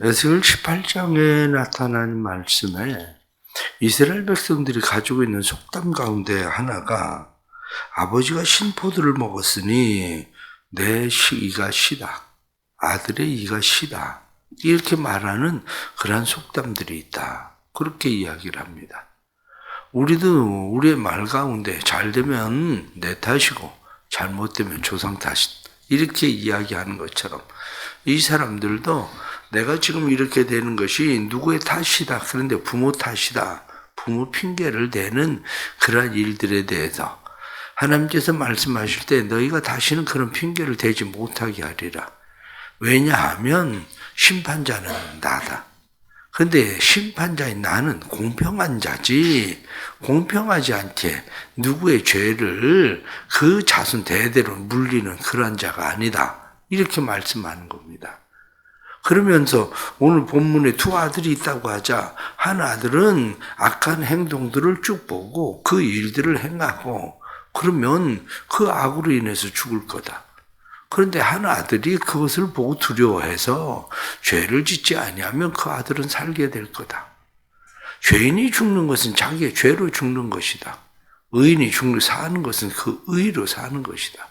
에스겔 18장에 나타난 말씀에 이스라엘 백성들이 가지고 있는 속담 가운데 하나가 아버지가 신포도를 먹었으니 내 이가 시다. 아들의 이가 시다. 이렇게 말하는 그러한 속담들이 있다. 그렇게 이야기를 합니다. 우리도 우리의 말 가운데 잘 되면 내 탓이고 잘못되면 조상 탓이다. 이렇게 이야기하는 것처럼 이 사람들도 내가 지금 이렇게 되는 것이 누구의 탓이다. 그런데 부모 탓이다. 부모 핑계를 대는 그러한 일들에 대해서 하나님께서 말씀하실 때 너희가 다시는 그런 핑계를 대지 못하게 하리라. 왜냐하면 심판자는 나다. 그런데 심판자인 나는 공평한 자지 공평하지 않게 누구의 죄를 그 자손 대대로 물리는 그러한 자가 아니다. 이렇게 말씀하는 겁니다. 그러면서 오늘 본문에 두 아들이 있다고 하자 한 아들은 악한 행동들을 쭉 보고 그 일들을 행하고 그러면 그 악으로 인해서 죽을 거다. 그런데 한 아들이 그것을 보고 두려워해서 죄를 짓지 아니하면 그 아들은 살게 될 거다. 죄인이 죽는 것은 자기의 죄로 죽는 것이다. 의인이 사는 것은 그 의로 사는 것이다.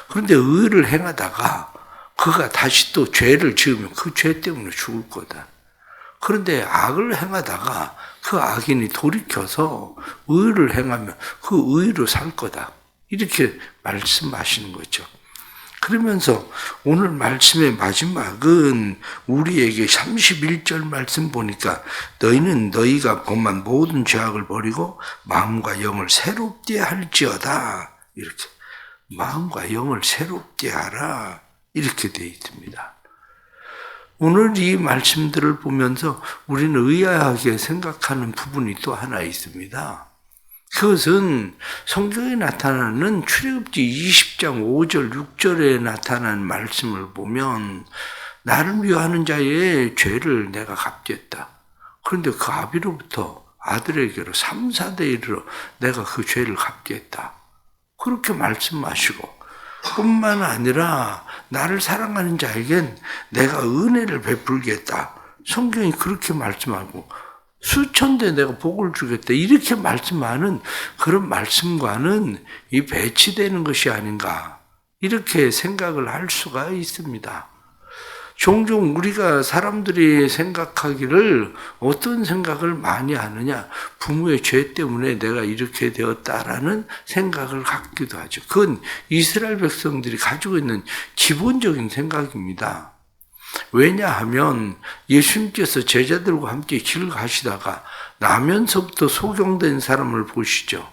그런데 의를 행하다가 그가 다시 또 죄를 지으면 그 죄 때문에 죽을 거다. 그런데 악을 행하다가 그 악인이 돌이켜서 의를 행하면 그 의로 살 거다. 이렇게 말씀하시는 거죠. 그러면서 오늘 말씀의 마지막은 우리에게 31절 말씀 보니까 너희는 너희가 범한 모든 죄악을 버리고 마음과 영을 새롭게 할지어다. 이렇게 마음과 영을 새롭게 하라. 이렇게 되어 있습니다. 오늘 이 말씀들을 보면서 우리는 의아하게 생각하는 부분이 또 하나 있습니다. 그것은 성경에 나타나는 출애굽기 20장 5절 6절에 나타난 말씀을 보면 나를 미워하는 자의 죄를 내가 갚겠다. 그런데 그 아비로부터 아들에게로 3, 4대 1로 내가 그 죄를 갚겠다. 그렇게 말씀하시고 뿐만 아니라 나를 사랑하는 자에겐 내가 은혜를 베풀겠다. 성경이 그렇게 말씀하고 수천 대 내가 복을 주겠다. 이렇게 말씀하는 그런 말씀과는 이 배치되는 것이 아닌가. 이렇게 생각을 할 수가 있습니다. 종종 우리가 사람들이 생각하기를 어떤 생각을 많이 하느냐. 부모의 죄 때문에 내가 이렇게 되었다라는 생각을 갖기도 하죠. 그건 이스라엘 백성들이 가지고 있는 기본적인 생각입니다. 왜냐하면 예수님께서 제자들과 함께 길 가시다가 나면서부터 소경된 사람을 보시죠.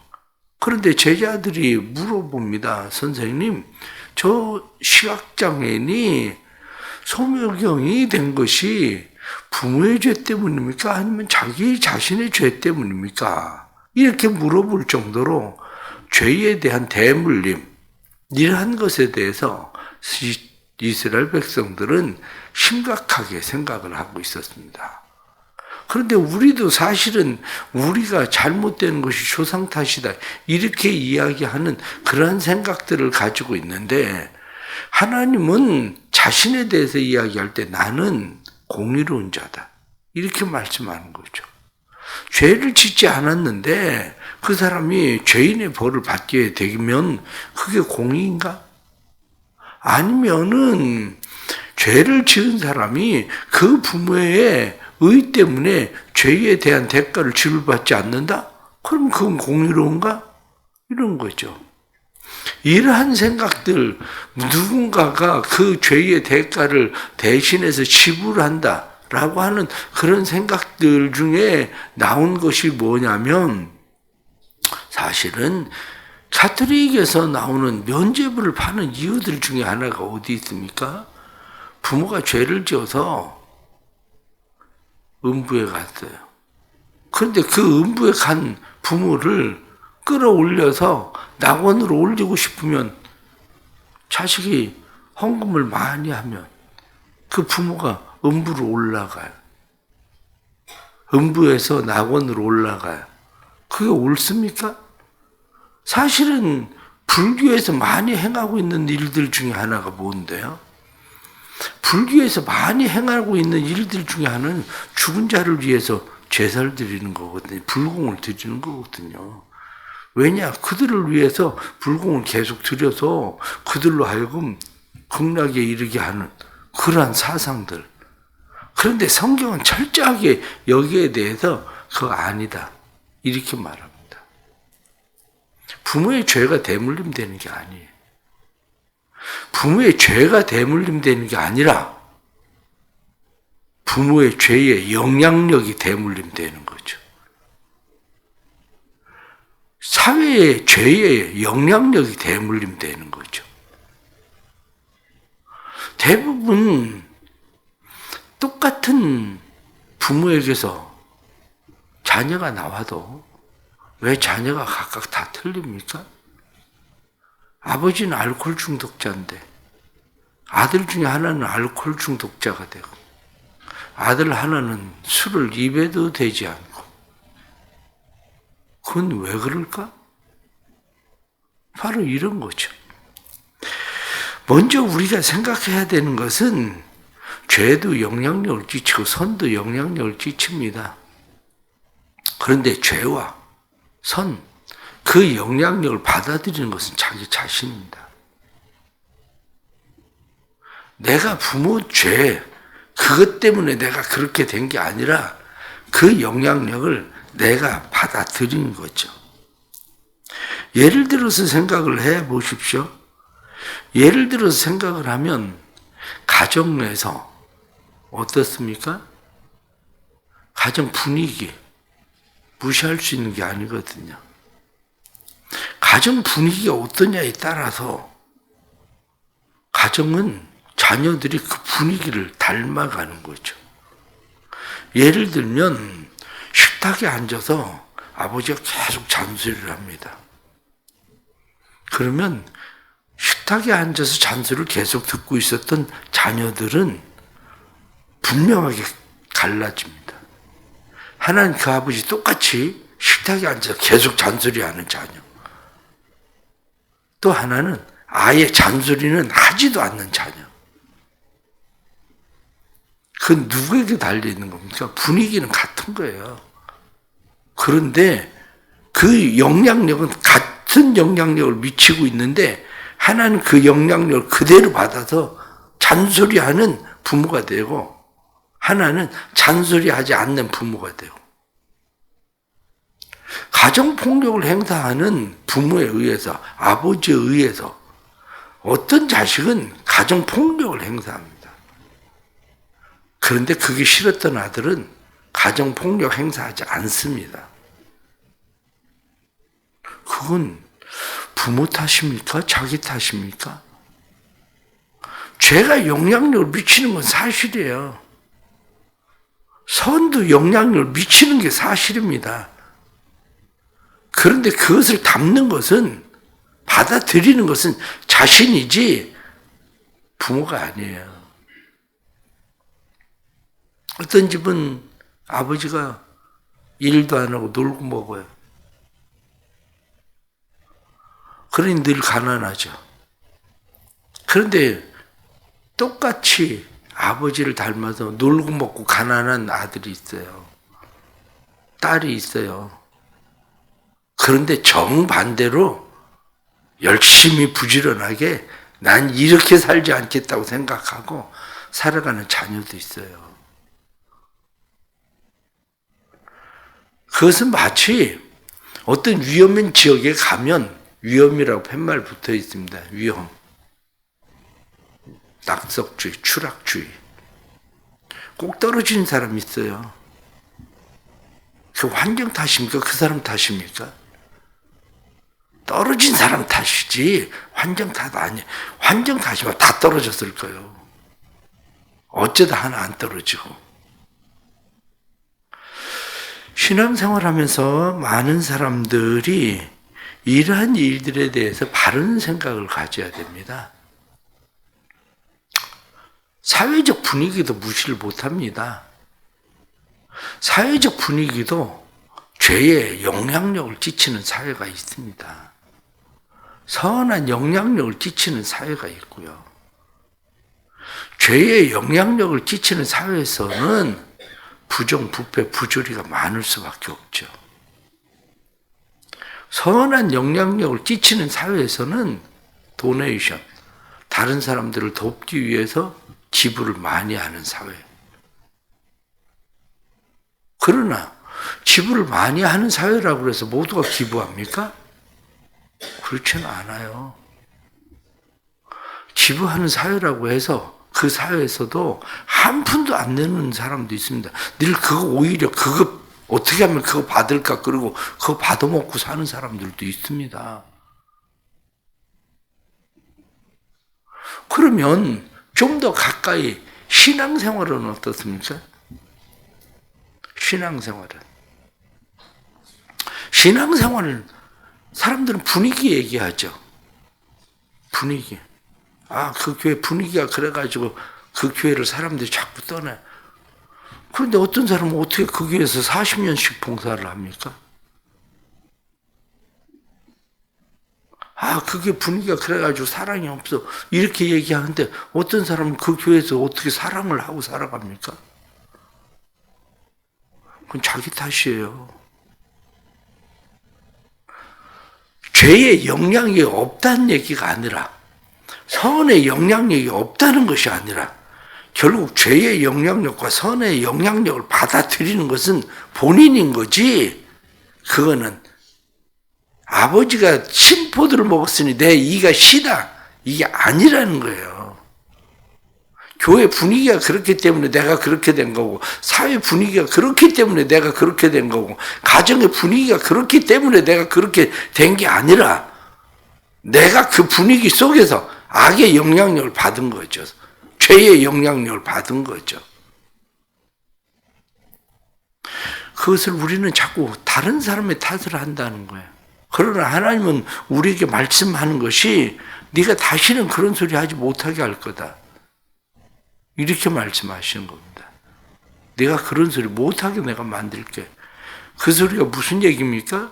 그런데 제자들이 물어봅니다. 선생님, 저 시각장애인이 소묘경이 된 것이 부모의 죄 때문입니까? 아니면 자기 자신의 죄 때문입니까? 이렇게 물어볼 정도로 죄에 대한 대물림, 이러한 것에 대해서 이스라엘 백성들은 심각하게 생각을 하고 있었습니다. 그런데 우리도 사실은 우리가 잘못된 것이 조상 탓이다. 이렇게 이야기하는 그러한 생각들을 가지고 있는데 하나님은 자신에 대해서 이야기할 때 나는 공의로운 자다. 이렇게 말씀하는 거죠. 죄를 짓지 않았는데 그 사람이 죄인의 벌을 받게 되면 그게 공의인가? 아니면은 죄를 지은 사람이 그 부모의 의 때문에 죄에 대한 대가를 지불받지 않는다? 그럼 그건 공의로운가? 이런 거죠. 이러한 생각들, 누군가가 그 죄의 대가를 대신해서 지불한다 라고 하는 그런 생각들 중에 나온 것이 뭐냐면 사실은 가톨릭에서 나오는 면죄부를 파는 이유들 중에 하나가 어디 있습니까? 부모가 죄를 지어서 음부에 갔어요. 그런데 그 음부에 간 부모를 끌어올려서 낙원으로 올리고 싶으면 자식이 헌금을 많이 하면 그 부모가 음부로 올라가요. 음부에서 낙원으로 올라가요. 그게 옳습니까? 사실은 불교에서 많이 행하고 있는 일들 중에 하나가 뭔데요? 불교에서 많이 행하고 있는 일들 중에 하나는 죽은 자를 위해서 제사를 드리는 거거든요. 불공을 드리는 거거든요. 왜냐? 그들을 위해서 불공을 계속 드려서 그들로 하여금 극락에 이르게 하는 그러한 사상들. 그런데 성경은 철저하게 여기에 대해서 그거 아니다. 이렇게 말합니다. 부모의 죄가 대물림되는 게 아니에요. 부모의 죄가 대물림되는 게 아니라 부모의 죄의 영향력이 대물림되는 거죠. 사회의 죄의 영향력이 대물림되는 거죠. 대부분 똑같은 부모에게서 자녀가 나와도 왜 자녀가 각각 다 틀립니까? 아버지는 알코올 중독자인데 아들 중에 하나는 알코올 중독자가 되고 아들 하나는 술을 입에도 대지 않고 그건 왜 그럴까? 바로 이런 거죠. 먼저 우리가 생각해야 되는 것은 죄도 영향력을 끼치고 선도 영향력을 끼칩니다. 그런데 죄와 선, 그 영향력을 받아들이는 것은 자기 자신입니다. 내가 부모 죄, 그것 때문에 내가 그렇게 된 게 아니라 그 영향력을 내가 받아들인 거죠. 예를 들어서 생각을 해 보십시오. 예를 들어서 생각을 하면 가정 내에서 어떻습니까? 가정 분위기 무시할 수 있는 게 아니거든요. 가정 분위기가 어떠냐에 따라서 가정은 자녀들이 그 분위기를 닮아가는 거죠. 예를 들면 식탁에 앉아서 아버지가 계속 잔소리를 합니다. 그러면 식탁에 앉아서 잔소리를 계속 듣고 있었던 자녀들은 분명하게 갈라집니다. 하나는 그 아버지 똑같이 식탁에 앉아서 계속 잔소리하는 자녀. 또 하나는 아예 잔소리는 하지도 않는 자녀. 그 누구에게 달려있는 겁니까? 분위기는 같은 거예요. 그런데 그 영향력은 같은 영향력을 미치고 있는데 하나는 그 영향력을 그대로 받아서 잔소리하는 부모가 되고 하나는 잔소리하지 않는 부모가 되고 가정폭력을 행사하는 부모에 의해서 아버지에 의해서 어떤 자식은 가정폭력을 행사합니다. 그런데 그게 싫었던 아들은 가정폭력 행사하지 않습니다. 그건 부모 탓입니까? 자기 탓입니까? 죄가 영향력을 미치는 건 사실이에요. 선도 영향력을 미치는 게 사실입니다. 그런데 그것을 담는 것은, 받아들이는 것은 자신이지 부모가 아니에요. 어떤 집은 아버지가 일도 안 하고 놀고 먹어요. 그러니 늘 가난하죠. 그런데 똑같이 아버지를 닮아서 놀고 먹고 가난한 아들이 있어요. 딸이 있어요. 그런데 정반대로 열심히 부지런하게 난 이렇게 살지 않겠다고 생각하고 살아가는 자녀도 있어요. 그것은 마치 어떤 위험한 지역에 가면 위험이라고 팻말 붙어 있습니다. 위험. 낙석주의, 추락주의. 꼭 떨어지는 사람이 있어요. 그 환경 탓입니까? 그 사람 탓입니까? 떨어진 사람 탓이지 환경 탓 아니에요. 환경 탓이면 다 떨어졌을 거예요. 어쩌다 하나 안 떨어지고. 신앙생활하면서 많은 사람들이 이러한 일들에 대해서 바른 생각을 가져야 됩니다. 사회적 분위기도 무시를 못합니다. 사회적 분위기도 죄에 영향력을 끼치는 사회가 있습니다. 선한 영향력을 끼치는 사회가 있고요. 죄의 영향력을 끼치는 사회에서는 부정, 부패, 부조리가 많을 수밖에 없죠. 선한 영향력을 끼치는 사회에서는 도네이션, 다른 사람들을 돕기 위해서 기부를 많이 하는 사회. 그러나 기부를 많이 하는 사회라고 해서 모두가 기부합니까? 그렇지는 않아요. 기부하는 사회라고 해서 그 사회에서도 한 푼도 안 내는 사람도 있습니다. 늘 그거 오히려 그거 어떻게 하면 그거 받을까 그러고 그거 받아먹고 사는 사람들도 있습니다. 그러면 좀 더 가까이 신앙생활은 어떻습니까? 신앙생활은 사람들은 분위기 얘기하죠. 분위기. 그 교회 분위기가 그래가지고 그 교회를 사람들이 자꾸 떠나요. 그런데 어떤 사람은 어떻게 그 교회에서 40년씩 봉사를 합니까? 그게 분위기가 그래가지고 사랑이 없어. 이렇게 얘기하는데 어떤 사람은 그 교회에서 어떻게 사랑을 하고 살아갑니까? 그건 자기 탓이에요. 죄의 영향이 없다는 얘기가 아니라 선의 영향력이 없다는 것이 아니라 결국 죄의 영향력과 선의 영향력을 받아들이는 것은 본인인 거지. 그거는 아버지가 신포도를 먹었으니 내 이가 시다. 이게 아니라는 거예요. 교회 분위기가 그렇기 때문에 내가 그렇게 된 거고, 사회 분위기가 그렇기 때문에 내가 그렇게 된 거고, 가정의 분위기가 그렇기 때문에 내가 그렇게 된 게 아니라 내가 그 분위기 속에서 악의 영향력을 받은 거죠. 죄의 영향력을 받은 거죠. 그것을 우리는 자꾸 다른 사람의 탓을 한다는 거예요. 그러나 하나님은 우리에게 말씀하는 것이 네가 다시는 그런 소리 하지 못하게 할 거다. 이렇게 말씀하시는 겁니다. 내가 그런 소리 못하게 내가 만들게. 그 소리가 무슨 얘기입니까?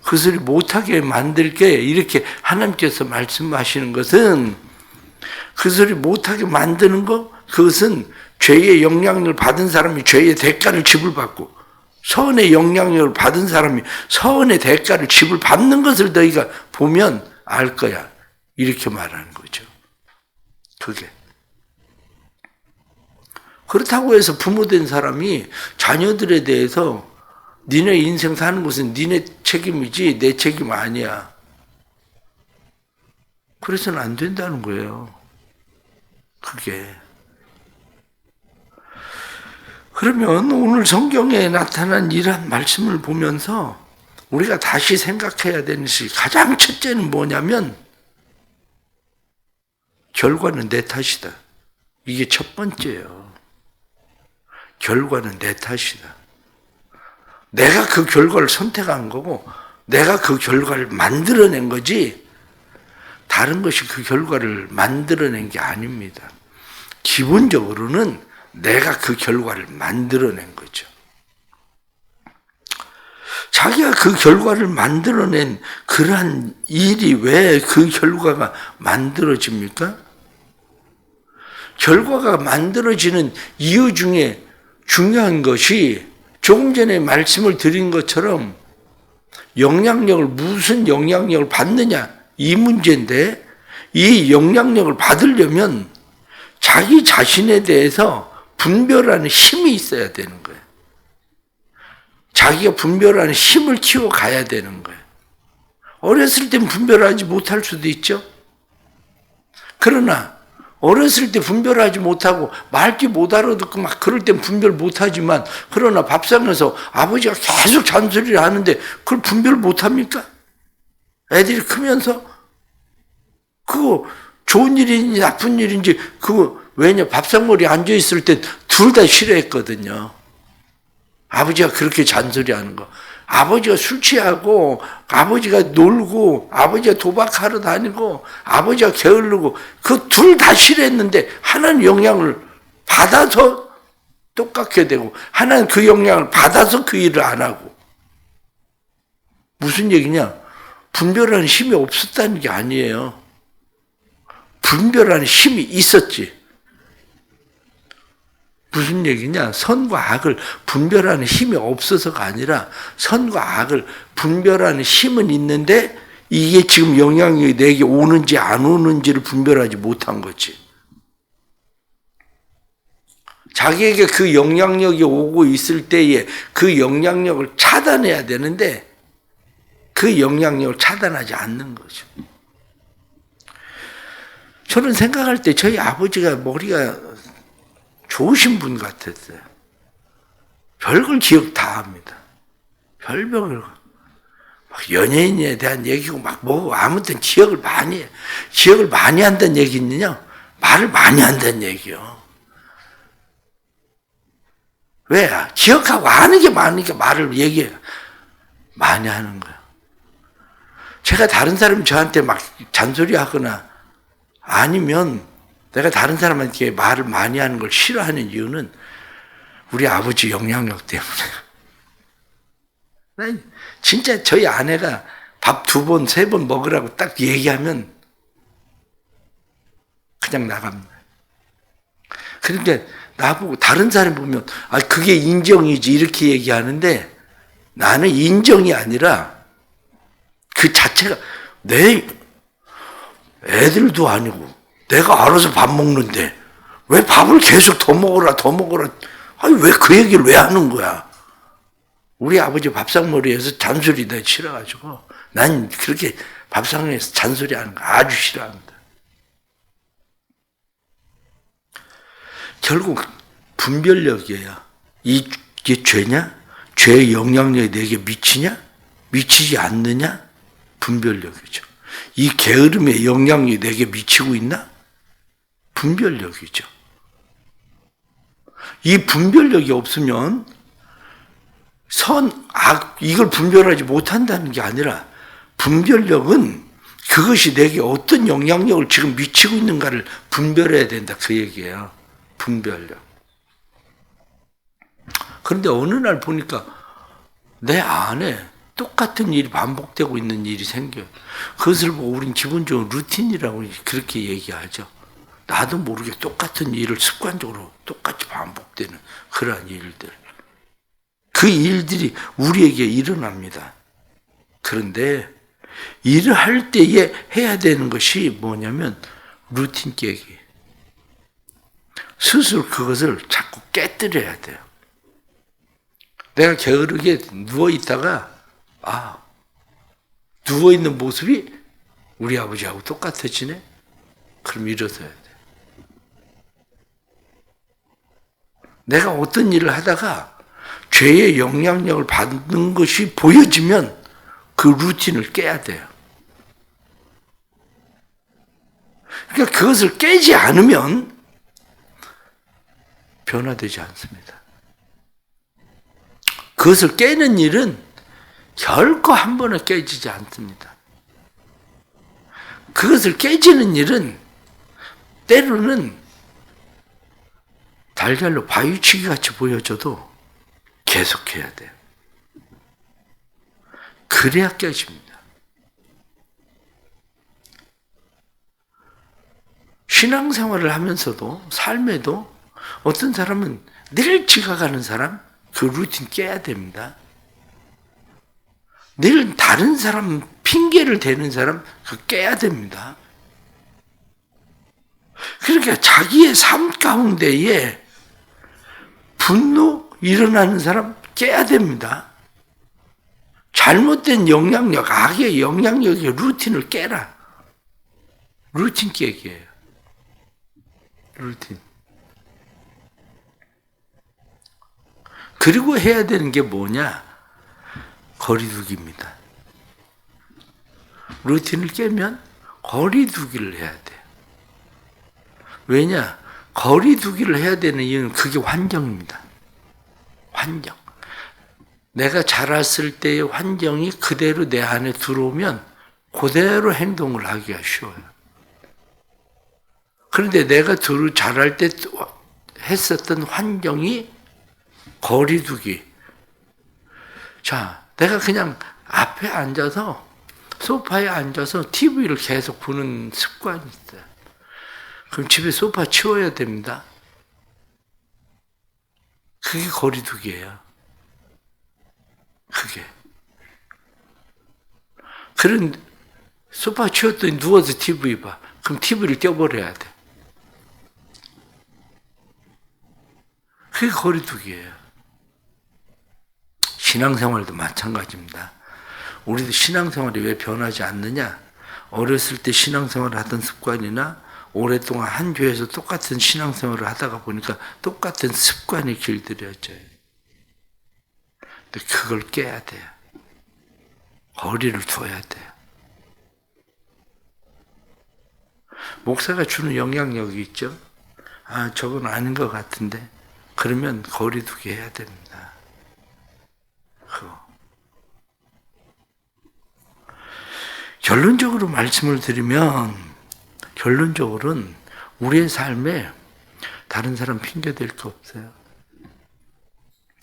그 소리 못하게 만들게 이렇게 하나님께서 말씀하시는 것은 그 소리 못하게 만드는 거 그것은 죄의 영향력을 받은 사람이 죄의 대가를 지불받고 선의 영향력을 받은 사람이 선의 대가를 지불받는 것을 너희가 보면 알 거야. 이렇게 말하는 거죠. 그게. 그렇다고 해서 부모된 사람이 자녀들에 대해서 니네 인생 사는 것은 니네 책임이지 내 책임 아니야. 그래서는 안 된다는 거예요. 그게. 그러면 오늘 성경에 나타난 이러한 말씀을 보면서 우리가 다시 생각해야 되는 것이 가장 첫째는 뭐냐면 결과는 내 탓이다. 이게 첫 번째예요. 결과는 내 탓이다. 내가 그 결과를 선택한 거고 내가 그 결과를 만들어낸 거지 다른 것이 그 결과를 만들어낸 게 아닙니다. 기본적으로는 내가 그 결과를 만들어낸 거죠. 자기가 그 결과를 만들어낸 그러한 일이 왜 그 결과가 만들어집니까? 결과가 만들어지는 이유 중에 중요한 것이 조금 전에 말씀을 드린 것처럼 영향력을 무슨 영향력을 받느냐 이 문제인데 이 영향력을 받으려면 자기 자신에 대해서 분별하는 힘이 있어야 되는 거예요. 자기가 분별하는 힘을 키워가야 되는 거예요. 어렸을 땐 분별하지 못할 수도 있죠. 그러나 어렸을 때 분별하지 못하고 말귀 못 알아듣고 막 그럴 땐 분별 못하지만 그러나 밥상에서 아버지가 계속 잔소리를 하는데 그걸 분별 못합니까? 애들이 크면서 그거 좋은 일인지 나쁜 일인지 그거 왜냐 밥상머리에 앉아있을 때 둘 다 싫어했거든요. 아버지가 그렇게 잔소리하는 거. 아버지가 술 취하고 아버지가 놀고 아버지가 도박하러 다니고 아버지가 게으르고 그 둘 다 싫어했는데 하나는 영향을 받아서 똑같게 되고 하나는 그 영향을 받아서 그 일을 안 하고 무슨 얘기냐? 분별하는 힘이 없었다는 게 아니에요. 분별하는 힘이 있었지. 무슨 얘기냐? 선과 악을 분별하는 힘이 없어서가 아니라 선과 악을 분별하는 힘은 있는데 이게 지금 영향력이 내게 오는지 안 오는지를 분별하지 못한 거지. 자기에게 그 영향력이 오고 있을 때에 그 영향력을 차단해야 되는데 그 영향력을 차단하지 않는 거죠. 저는 생각할 때 저희 아버지가 머리가 좋으신 분 같았어요. 별걸 기억 다 합니다. 별별 막 연예인에 대한 얘기고 막 뭐 아무튼 기억을 많이 해. 기억을 많이 한다는 얘기 있느냐? 말을 많이 한다는 얘기요. 왜? 기억하고 아는 게 많으니까 말을 얘기해. 많이 하는 거야. 제가 다른 사람이 저한테 막 잔소리하거나 아니면 내가 다른 사람한테 말을 많이 하는 걸 싫어하는 이유는 우리 아버지 영향력 때문에. 난 진짜 저희 아내가 밥 2번, 3번 먹으라고 딱 얘기하면 그냥 나갑니다. 그런데 나보고 다른 사람 보면 아 그게 인정이지 이렇게 얘기하는데 나는 인정이 아니라 그 자체가 내 애들도 아니고 내가 알아서 밥 먹는데 왜 밥을 계속 더 먹어라 더 먹어라 아니 왜 그 얘기를 왜 하는 거야. 우리 아버지 밥상머리에서 잔소리 내가 싫어가지고 난 그렇게 밥상에서 잔소리하는 거 아주 싫어합니다. 결국 분별력이에요. 이게 죄냐? 죄의 영향력이 내게 미치냐? 미치지 않느냐? 분별력이죠. 이 게으름의 영향력이 내게 미치고 있나? 분별력이죠. 이 분별력이 없으면 선, 악, 이걸 분별하지 못한다는 게 아니라 분별력은 그것이 내게 어떤 영향력을 지금 미치고 있는가를 분별해야 된다. 그 얘기예요. 분별력. 그런데 어느 날 보니까 내 안에 똑같은 일이 반복되고 있는 일이 생겨요. 그것을 보고 우린 기본적으로 루틴이라고 그렇게 얘기하죠. 나도 모르게 똑같은 일을 습관적으로 똑같이 반복되는 그러한 일들. 그 일들이 우리에게 일어납니다. 그런데 일을 할 때에 해야 되는 것이 뭐냐면 루틴 깨기. 스스로 그것을 자꾸 깨뜨려야 돼요. 내가 게으르게 누워있다가 누워있는 모습이 우리 아버지하고 똑같아지네? 그럼 일어서야 돼. 내가 어떤 일을 하다가 죄의 영향력을 받는 것이 보여지면 그 루틴을 깨야 돼요. 그러니까 그것을 깨지 않으면 변화되지 않습니다. 그것을 깨는 일은 결코 한 번에 깨지지 않습니다. 그것을 깨지는 일은 때로는 달걀로 바위치기 같이 보여져도 계속해야 돼요. 그래야 깨집니다. 신앙생활을 하면서도 삶에도 어떤 사람은 늘 지각하는 사람 그 루틴 깨야 됩니다. 늘 다른 사람 핑계를 대는 사람 그 깨야 됩니다. 그러니까 자기의 삶 가운데에 분노 일어나는 사람 깨야 됩니다. 잘못된 영향력, 악의 영향력의 루틴을 깨라. 루틴 깨기예요. 루틴. 그리고 해야 되는 게 뭐냐? 거리두기입니다. 루틴을 깨면 거리두기를 해야 돼요. 왜냐? 거리두기를 해야 되는 이유는 그게 환경입니다. 환경. 내가 자랐을 때의 환경이 그대로 내 안에 들어오면 그대로 행동을 하기가 쉬워요. 그런데 내가 자랄 때 했었던 환경이 거리두기. 자, 내가 그냥 앞에 앉아서 소파에 앉아서 TV를 계속 보는 습관이 있어요. 그럼 집에 소파 치워야 됩니다. 그게 거리두기예요. 그게. 그런 소파 치웠더니 누워서 TV 봐. 그럼 TV를 떼버려야 돼. 그게 거리두기예요. 신앙생활도 마찬가지입니다. 우리도 신앙생활이 왜 변하지 않느냐? 어렸을 때 신앙생활을 하던 습관이나 오랫동안 한 교회에서 똑같은 신앙생활을 하다가 보니까 똑같은 습관이 길들여져요. 근데 그걸 깨야 돼요. 거리를 둬야 돼요. 목사가 주는 영향력이 있죠. 아, 저건 아닌 것 같은데. 그러면 거리두기 해야 됩니다. 결론적으로 말씀을 드리면, 결론적으로는 우리의 삶에 다른 사람 핑계 댈 거 없어요.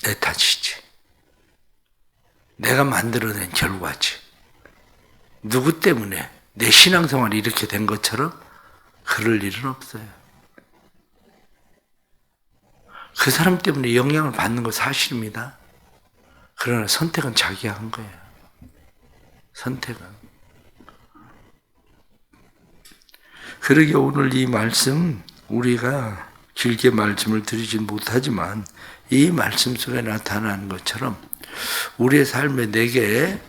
내 탓이지. 내가 만들어낸 결과지. 누구 때문에 내 신앙생활이 이렇게 된 것처럼 그럴 일은 없어요. 그 사람 때문에 영향을 받는 건 사실입니다. 그러나 선택은 자기가 한 거예요. 선택은. 그러게 오늘 이 말씀, 우리가 길게 말씀을 드리진 못하지만 이 말씀 속에 나타나는 것처럼 우리의 삶에 내게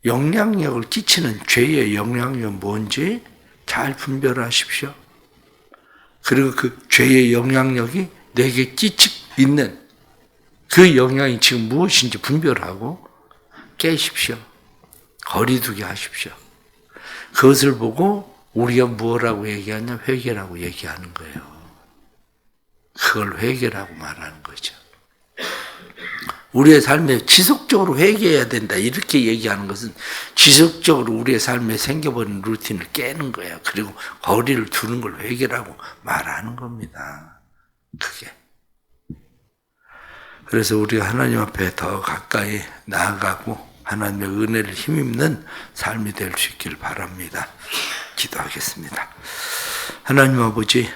영향력을 끼치는 죄의 영향력은 뭔지 잘 분별하십시오. 그리고 그 죄의 영향력이 내게 끼치고 있는 그 영향이 지금 무엇인지 분별하고 깨십시오. 거리두기 하십시오. 그것을 보고 우리가 뭐라고 얘기하냐? 회개라고 얘기하는 거예요. 그걸 회개라고 말하는 거죠. 우리의 삶에 지속적으로 회개해야 된다 이렇게 얘기하는 것은 지속적으로 우리의 삶에 생겨버린 루틴을 깨는 거예요. 그리고 거리를 두는 걸 회개라고 말하는 겁니다. 그게. 그래서 우리가 하나님 앞에 더 가까이 나아가고 하나님의 은혜를 힘입는 삶이 될 수 있기를 바랍니다. 기도하겠습니다. 하나님 아버지,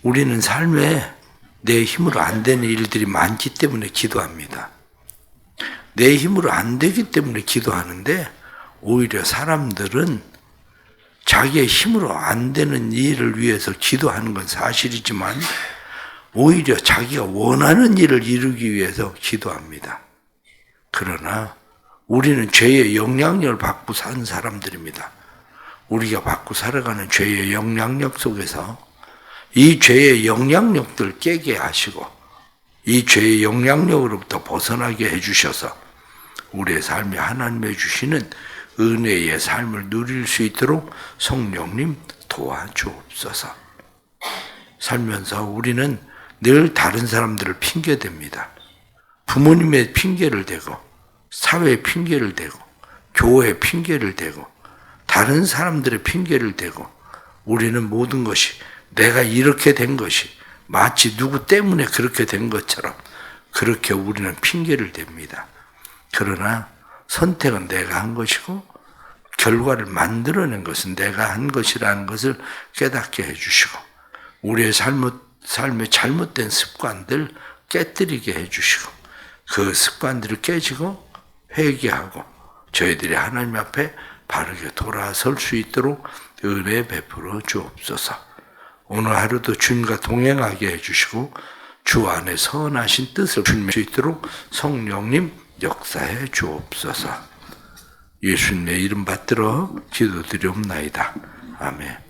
우리는 삶에 내 힘으로 안 되는 일들이 많기 때문에 기도합니다. 내 힘으로 안 되기 때문에 기도하는데 오히려 사람들은 자기의 힘으로 안 되는 일을 위해서 기도하는 건 사실이지만 오히려 자기가 원하는 일을 이루기 위해서 기도합니다. 그러나 우리는 죄의 영향력을 받고 사는 사람들입니다. 우리가 받고 살아가는 죄의 영향력 속에서 이 죄의 영향력들을 깨게 하시고 이 죄의 영향력으로부터 벗어나게 해주셔서 우리의 삶에 하나님의 주시는 은혜의 삶을 누릴 수 있도록 성령님 도와주옵소서. 살면서 우리는 늘 다른 사람들을 핑계댑니다. 부모님의 핑계를 대고 사회의 핑계를 대고 교회의 핑계를 대고 다른 사람들의 핑계를 대고 우리는 모든 것이 내가 이렇게 된 것이 마치 누구 때문에 그렇게 된 것처럼 그렇게 우리는 핑계를 댑니다. 그러나 선택은 내가 한 것이고 결과를 만들어낸 것은 내가 한 것이라는 것을 깨닫게 해주시고 우리의 삶의 잘못된 습관들 깨뜨리게 해주시고 그 습관들을 깨지고 회개하고 저희들이 하나님 앞에 바르게 돌아설 수 있도록 은혜 베풀어 주옵소서. 오늘 하루도 주님과 동행하게 해주시고 주 안에 선하신 뜻을 준비할 수 있도록 성령님 역사해 주옵소서. 예수님의 이름 받들어 기도드리옵나이다. 아멘.